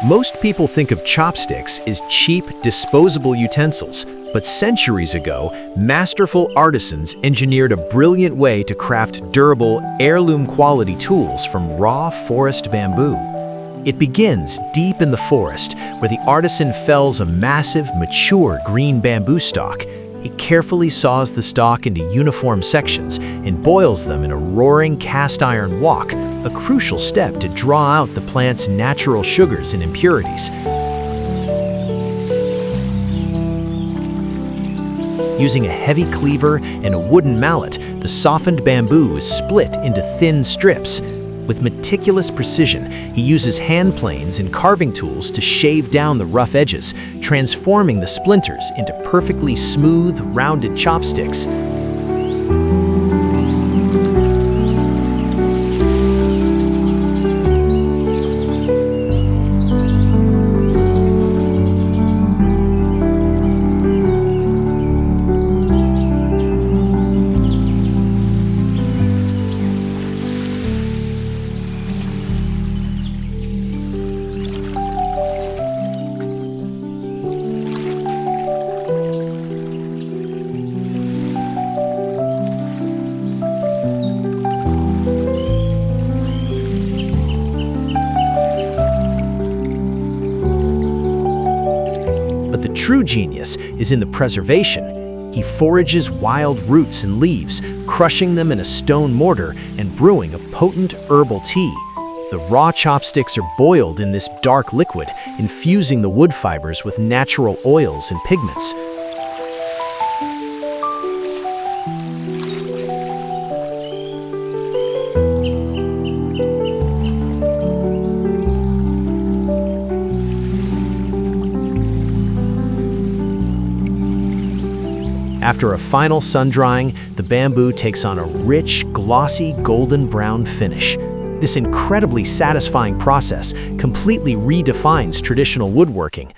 Most people think of chopsticks as cheap, disposable utensils, but centuries ago, masterful artisans engineered a brilliant way to craft durable, heirloom-quality tools from raw forest bamboo. It begins deep in the forest, where the artisan fells a massive, mature green bamboo stalk. He carefully saws the stalk into uniform sections and boils them in a roaring cast-iron wok, a crucial step to draw out the plant's natural sugars and impurities. Using a heavy cleaver and a wooden mallet, the softened bamboo is split into thin strips. With meticulous precision, he uses hand planes and carving tools to shave down the rough edges, transforming the splinters into perfectly smooth, rounded chopsticks. But the true genius is in the preservation. He forages wild roots and leaves, crushing them in a stone mortar and brewing a potent herbal tea. The raw chopsticks are boiled in this dark liquid, infusing the wood fibers with natural oils and pigments. After a final sun-drying, the bamboo takes on a rich, glossy, golden brown finish. This incredibly satisfying process completely redefines traditional woodworking.